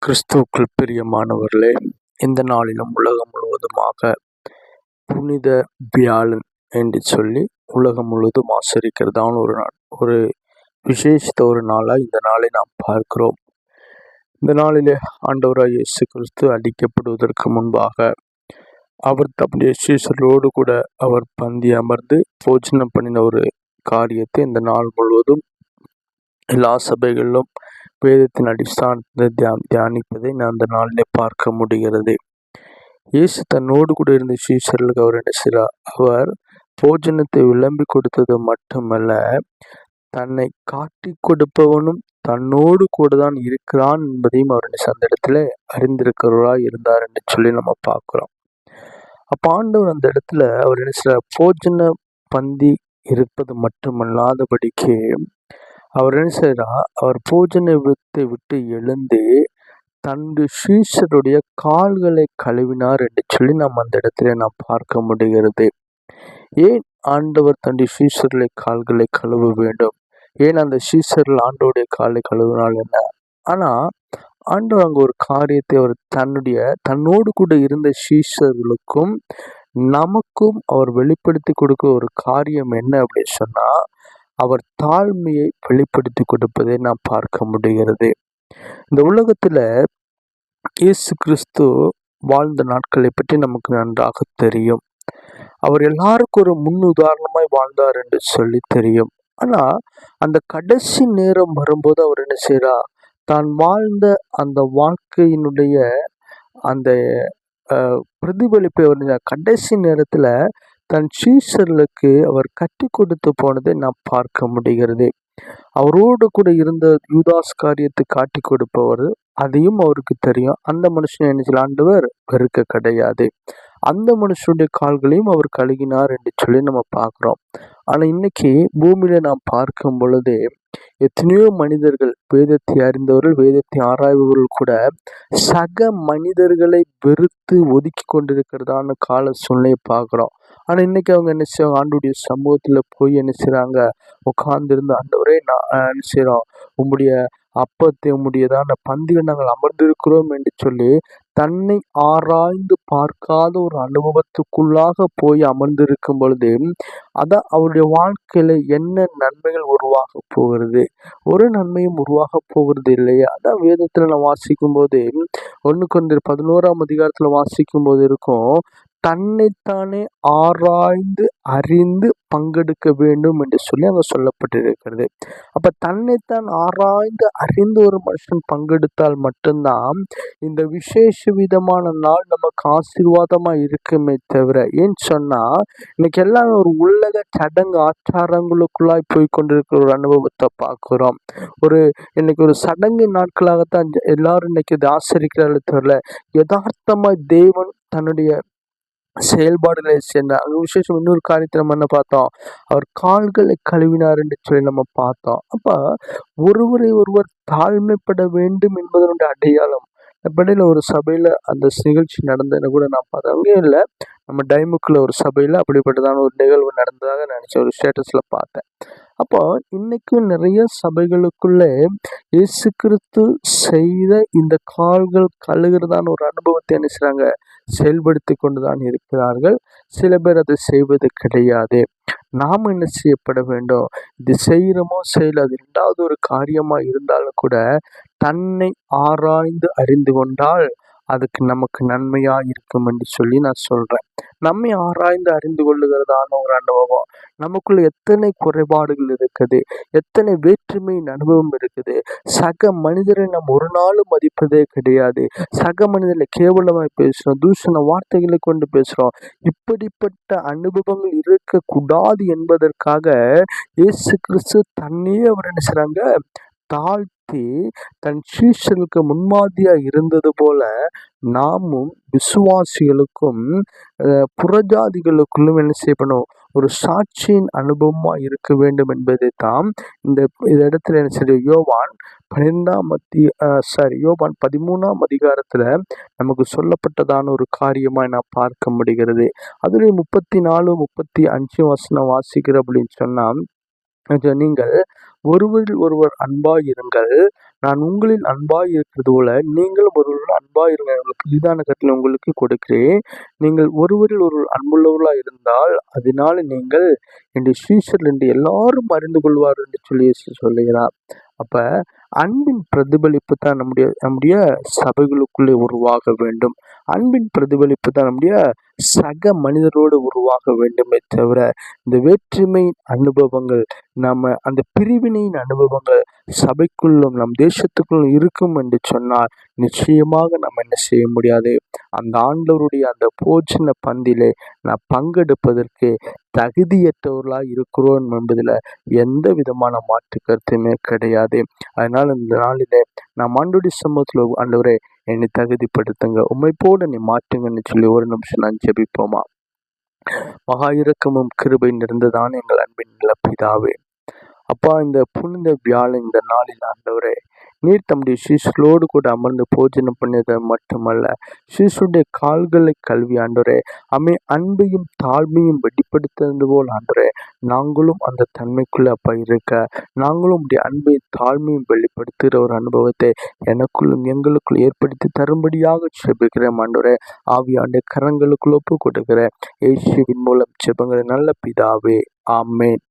கிறிஸ்துவுக்குள் பிரியமானவர்களே, இந்த நாளிலும் உலகம் முழுவதுமாக புனித வியாழன் என்று சொல்லி உலகம் முழுவதும் ஆசரிக்கிறதான ஒரு நாள், ஒரு விசேஷித்த ஒரு நாளாக இந்த நாளை நாம் பார்க்கிறோம். இந்த நாளிலே ஆண்டவராய் இயேசு கிறிஸ்து அடிக்கப்படுவதற்கு முன்பாக அவர் தம்முடைய சீஷர்களோடு கூட அவர் பந்தி அமர்ந்து போஜனம் பண்ணின ஒரு காரியத்தை இந்த நாள் முழுவதும் எல்லா சபைகளிலும் வேதத்தின் அடிஸ்தானத்தை தியானிப்பதை நான் அந்த நாளிலே பார்க்க முடிகிறது. இயேசு தன்னோடு கூட இருந்த சீஷர்களுக்கு அவர் என்ன செய்கிறார்? அவர் போஜனத்தை விளம்பி கொடுத்தது மட்டுமல்ல, தன்னை காட்டி கொடுப்பவனும் தன்னோடு கூட தான் இருக்கிறான் என்பதையும் அவர் அந்த இடத்துல அறிந்திருக்கிறவராய் இருந்தார் என்று சொல்லி நம்ம பார்க்கிறோம். அப்ப ஆண்டவர் அந்த இடத்துல அவர் என்ன செய்கிறார்? போஜன பந்தி இருப்பது மட்டுமல்லாதபடிக்கு அவர் என்ன செய்கிறார்? அவர் போஜன விட்டு எழுந்து தன்னுடைய சீஷருடைய கால்களை கழுவினார் என்று சொல்லி நாம் அந்த இடத்துல நாம் பார்க்க முடிகிறது. ஏன் ஆண்டவர் தன்னுடைய சீஷர்களை கால்களை கழுவ வேண்டும்? ஏன் அந்த சீஷர்கள் ஆண்டவருடைய காலை கழுவினால் என்ன? ஆனா ஆண்டவர் அங்க ஒரு காரியத்தை அவர் தன்னோடு கூட இருந்த சீஷர்களுக்கும் நமக்கும் அவர் வெளிப்படுத்தி கொடுக்க ஒரு காரியம் என்ன அப்படின்னு சொன்னா, அவர் தாழ்மையை வெளிப்படுத்தி கொடுப்பதை நாம் பார்க்க முடிகிறது. இந்த உலகத்துல இயேசு கிறிஸ்து வாழ்ந்த நாட்களை பற்றி நமக்கு நன்றாக தெரியும். அவர் எல்லாருக்கும் ஒரு முன் உதாரணமாய் வாழ்ந்தார் என்று சொல்லி தெரியும். ஆனா அந்த கடைசி நேரம் வரும்போது அவர் என்ன செய்றார்? தான் வாழ்ந்த அந்த வாழ்க்கையினுடைய அந்த பிரதிபலிப்பை அவர் கடைசி நேரத்துல தன் சீஷர்களுக்கு அவர் கட்டி கொடுத்து போனதை நாம் பார்க்க முடிகிறது. அவரோடு கூட இருந்த யூதாஸ் காரியத்தை காட்டி கொடுப்பவர், அதையும் அவருக்கு தெரியும். அந்த மனுஷன் என்ன செய்யல? ஆண்டவர் வெறுக்க கிடையாது. அந்த மனுஷனுடைய கால்களையும் அவர் கழுகினார் என்று சொல்லி நம்ம பார்க்கிறோம். ஆனா இன்னைக்கு பூமியில நாம் பார்க்கும் பொழுது எத்தனையோ மனிதர்கள், வேதத்தை அறிந்தவர்கள், வேதத்தை ஆராய்பவர்கள் கூட சக மனிதர்களை வெறுத்து ஒதுக்கி கொண்டிருக்கிறதான கால சூழ்நிலையை பார்க்கிறோம். ஆனா இன்னைக்கு அவங்க என்ன செய்வாங்க? ஆண்டவருடைய சமூகத்துல போய் என்ன செய்றாங்க? உட்கார்ந்திருந்து, ஆண்டவரே நான் என்ன செய்றோம்? உம்முடைய அப்பத்தை உம்முடையதான பந்தியில் நாங்கள் அமர்ந்திருக்கிறோம் என்று சொல்லி தன்னை ஆராய்ந்து பார்க்காத ஒரு அனுபவத்துக்குள்ளாக போய் அமர்ந்திருக்கும் பொழுது, அதான் அவருடைய வாழ்க்கையில என்ன நன்மைகள் உருவாக போகிறது? ஒரு நன்மையும் உருவாக போகிறது இல்லையா? அதான் வேதத்துல நான் வாசிக்கும் போது 1 கொரிந்தியர் 11ஆம் அதிகாரத்துல வாசிக்கும் போது இருக்கும், தன்னைத்தானே ஆராய்ந்து அறிந்து பங்கெடுக்க வேண்டும் என்று சொல்லி அங்க சொல்லப்பட்டிருக்கிறது. அப்ப தன்னைத்தான் ஆராய்ந்து அறிந்து ஒரு மனுஷன் பங்கெடுத்தால் மட்டும்தான் இந்த விசேஷ விதமான நாள் நமக்கு ஆசீர்வாதமா இருக்குமே தவிர, ஏன்னு சொன்னா இன்னைக்கு எல்லாம் ஒரு உலக சடங்கு ஆச்சாரங்களுக்குள்ளாய் போய் கொண்டிருக்கிற ஒரு அனுபவத்தை பார்க்கிறோம். இன்னைக்கு ஒரு சடங்கு நாட்களாகத்தான் எல்லாரும் இன்னைக்கு இதை ஆசரிக்கிறார்கள் தவிர, யதார்த்தமா தேவன் தன்னுடைய செயல்பாடுகளை சேர்ந்த அங்க விசேஷம். இன்னொரு காரியத்தை நம்ம என்ன பார்த்தோம்? அவர் கால்களை கழுவினார் என்று சொல்லி நம்ம பார்த்தோம். அப்ப ஒருவரை ஒருவர் தாழ்மைப்பட வேண்டும் என்பதனுடைய அடையாளம். இடையில ஒரு சபையில அந்த நிகழ்ச்சி நடந்ததை கூட நான் பார்த்தேன். அங்கேயும் இல்லை, நம்ம டைமுக்குள்ள ஒரு சபையில அப்படிப்பட்டதான ஒரு நிகழ்வு நடந்ததாக நினைச்ச ஒரு ஸ்டேட்டஸ்ல பார்த்தேன். அப்போ இன்னைக்கும் நிறைய சபைகளுக்குள்ளே இயேசு கிறிஸ்து செய்த இந்த கால்கள் கழுகிறதான ஒரு அனுபவத்தை என்ன செய்றாங்க? செயல்படுத்தி கொண்டுதான் இருக்கிறார்கள். சில பேர் அதை செய்வது கிடையாது. நாம் என்ன செய்யப்பட வேண்டும்? இது செய்கிறோமோ செய்யல, அது 2வது ஒரு காரியமா இருந்தாலும் கூட தன்னை ஆராய்ந்து அறிந்து கொண்டால் அதுக்கு நமக்கு நன்மையா இருக்கும் என்று சொல்லி நான் சொல்றேன். நம்மை ஆராய்ந்து அறிந்து கொள்ளுகிறதான ஒரு அனுபவம். நமக்குள்ள எத்தனை குறைபாடுகள் இருக்குது, எத்தனை வேற்றுமையின் அனுபவம் இருக்குது. சக மனிதரை நாம் ஒரு நாளும் மதிப்பதே கிடையாது. சக மனிதர்களை கேவலமாய் பேசுறோம், தூஷண வார்த்தைகளை கொண்டு பேசுறோம். இப்படிப்பட்ட அனுபவங்கள் இருக்கக்கூடாது என்பதற்காக இயேசு கிறிஸ்து தன்னையே அவர் என்ன செய்றாங்க? தாழ்த்தி தன் சீஷர்களுக்கு முன்மாதிரியா இருந்தது போல நாமும் விசுவாசிகளுக்கும் புறஜாதிகளுக்குள்ளும் என்ன செய்யணும்? ஒரு சாட்சியின் அனுபவமா இருக்க வேண்டும் என்பதை தான் இந்த இடத்துல என்ன செய்ய யோவான் 13ஆம் அதிகாரத்துல நமக்கு சொல்லப்பட்டதான ஒரு காரியமாய் நான் பார்க்க முடிகிறது. அதுல 34, 35 வசனம் வாசிக்கிற அப்படின்னு சொன்னா, நீங்கள் ஒருவரில் ஒருவர் அன்பாயிருங்கள், நான் உங்களில் இருக்கிறது போல நீங்களும் ஒருவரில் அன்பாயிருங்கள். புதிதான கட்டளை உங்களுக்கு கொடுக்கிறேன். நீங்கள் ஒருவரில் ஒருவர் அன்புள்ளவர்களாக இருந்தால் அதனால நீங்கள் என்னுடைய சீஷர்கள் என்று எல்லாரும் அறிந்து கொள்வார் என்று சொல்லி சொல்லுகிறார். அப்ப அன்பின் பிரதிபலிப்பு தான் நம்முடைய சபைகளுக்குள்ளே உருவாக வேண்டும். அன்பின் பிரதிபலிப்பு தான் நம்முடைய சக மனிதரோடு உருவாக வேண்டுமே தவிர இந்த வேற்றுமை அனுபவங்கள், நம்ம அந்த பிரிவினையின் அனுபவங்கள் சபைக்குள்ளும் நம் தேசத்துக்குள்ளும் இருக்கும் என்று சொன்னால் நிச்சயமாக நம்ம என்ன செய்ய முடியாது. அந்த ஆண்டவருடைய அந்த போஜன பந்திலே நான் பங்கெடுப்பதற்கு தகுதியற்றவர்களாக இருக்கிறோம் என்பதில் எந்த விதமான மாற்று கருத்துமே கிடையாது. அதனால் இந்த நாளிலே நாம் ஆண்டவருடைய சமூகத்தில், ஆண்டவரே என்னை தகுதிப்படுத்துங்க, உம்மை போல நீ மாற்றுங்கன்னு சொல்லி ஒரு நிமிஷம் நான் ஜெபிப்போமா? மகா இரக்கமும் கிருபை நிறைந்ததான எங்கள் அன்பின் நல்ல பிதாவே, அப்பா, இந்த புனித வியாழன் இந்த நாளில் ஆண்டவரே நீர் தம்முடைய சீஷர்களோடு கூட அமர்ந்து போஜனம் பண்ணியது மட்டுமல்ல, சீஷருடைய கால்களை கல்வி ஆண்டவரே அன்பையும் தாழ்மையும் வெளிப்படுத்துவது போல் ஆண்டவரே நாங்களும் அந்த தன்மைக்குள்ள அப்பா இருக்க, நாங்களும் உடைய அன்பையும் தாழ்மையும் வெளிப்படுத்துகிற ஒரு அனுபவத்தை எனக்குள்ளும் எங்களுக்குள் ஏற்படுத்தி தரும்படியாக செபிக்கிறேன் ஆண்டவரே. ஆவியாண்ட கரங்களுக்குள் ஒப்பு கொடுக்கிற இயேசுவின் மூலம் செபங்களை நல்ல பிதாவே, ஆமென்.